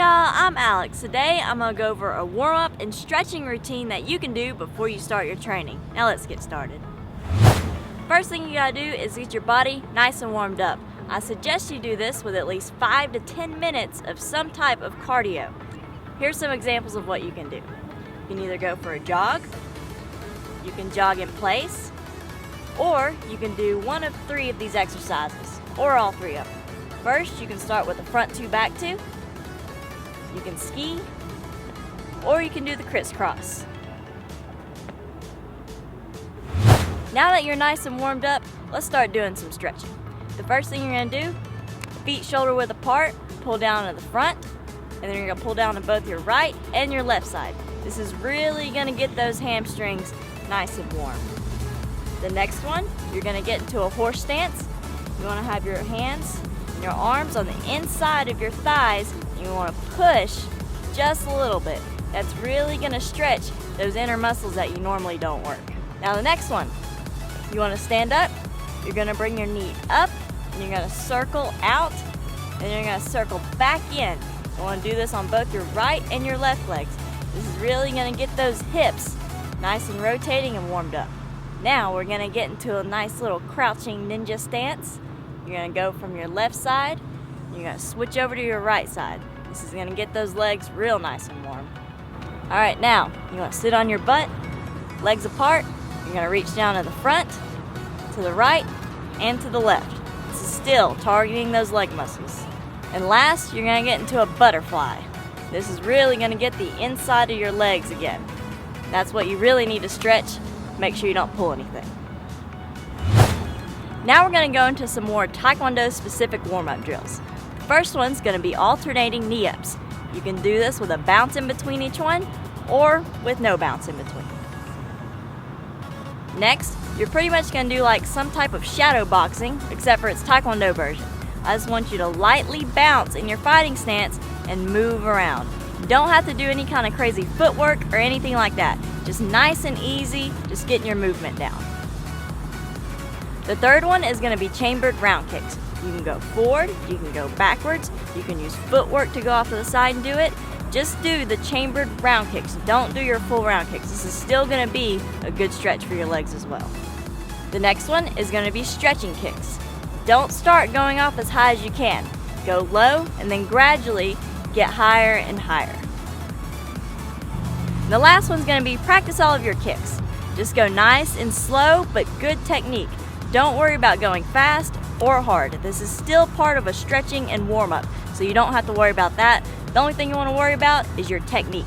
y'all, I'm Alex. Today I'm going to go over a warm-up and stretching routine that you can do before you start your training. Now let's get started. First thing you gotta do is get your body nice and warmed up. I suggest you do this with at least 5 to 10 minutes of some type of cardio. Here's some examples of what you can do. You can either go for a jog, you can jog in place, or you can do one of 3 of these exercises, or all 3 of them. First, you can start with the front 2, back 2. You can ski, or you can do the crisscross. Now that you're nice and warmed up, let's start doing some stretching. The first thing you're going to do, feet shoulder width apart, pull down to the front, and then you're going to pull down to both your right and your left side. This is really going to get those hamstrings nice and warm. The next one, you're going to get into a horse stance. You want to have your hands and your arms on the inside of your thighs. You want to push just a little bit. That's really going to stretch those inner muscles that you normally don't work. Now the next one, you want to stand up. You're going to bring your knee up and you're going to circle out and you're going to circle back in. You want to do this on both your right and your left legs. This is really going to get those hips nice and rotating and warmed up. Now we're going to get into a nice little crouching ninja stance. You're going to go from your left side. You're going to switch over to your right side. This is going to get those legs real nice and warm. Alright, now you want to sit on your butt, legs apart. You're going to reach down to the front, to the right, and to the left. This is still targeting those leg muscles. And last, you're going to get into a butterfly. This is really going to get the inside of your legs again. That's what you really need to stretch. Make sure you don't pull anything. Now we're going to go into some more Taekwondo specific warm-up drills. The first one's going to be alternating knee-ups. You can do this with a bounce in between each one or with no bounce in between. Next, you're pretty much going to do like some type of shadow boxing, except for its Taekwondo version. I just want you to lightly bounce in your fighting stance and move around. You don't have to do any kind of crazy footwork or anything like that. Just nice and easy, just getting your movement down. The third one is going to be chambered round kicks. You can go forward, you can go backwards, you can use footwork to go off to the side and do it. Just do the chambered round kicks. Don't do your full round kicks. This is still going to be a good stretch for your legs as well. The next one is going to be stretching kicks. Don't start going off as high as you can. Go low and then gradually get higher and higher. The last one's going to be practice all of your kicks. Just go nice and slow, but good technique. Don't worry about going fast or hard. This is still part of a stretching and warm-up, so you don't have to worry about that. The only thing you want to worry about is your technique.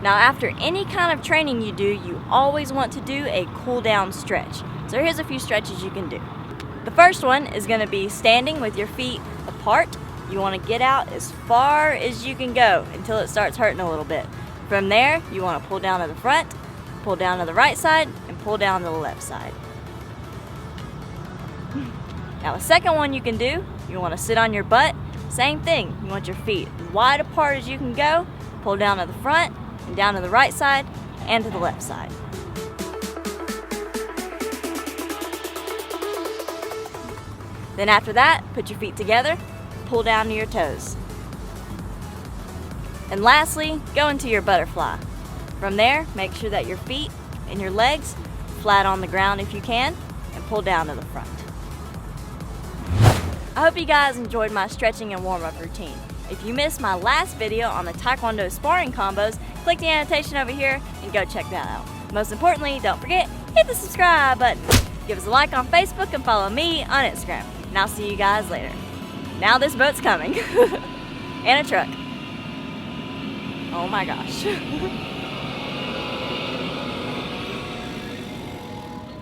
Now after any kind of training you do, you always want to do a cool down stretch. So here's a few stretches you can do. The first one is going to be standing with your feet apart. You want to get out as far as you can go until it starts hurting a little bit. From there, you want to pull down to the front, pull down to the right side, and pull down to the left side. Now the second one you can do, you want to sit on your butt. Same thing, you want your feet as wide apart as you can go, pull down to the front, and down to the right side, and to the left side. Then after that, put your feet together, pull down to your toes. And lastly, go into your butterfly. From there, make sure that your feet and your legs flat on the ground if you can, and pull down to the front. I hope you guys enjoyed my stretching and warm-up routine. If you missed my last video on the Taekwondo sparring combos, click the annotation over here and go check that out. Most importantly, don't forget, hit the subscribe button. Give us a like on Facebook and follow me on Instagram. And I'll see you guys later. Now this boat's coming. And a truck. Oh my gosh.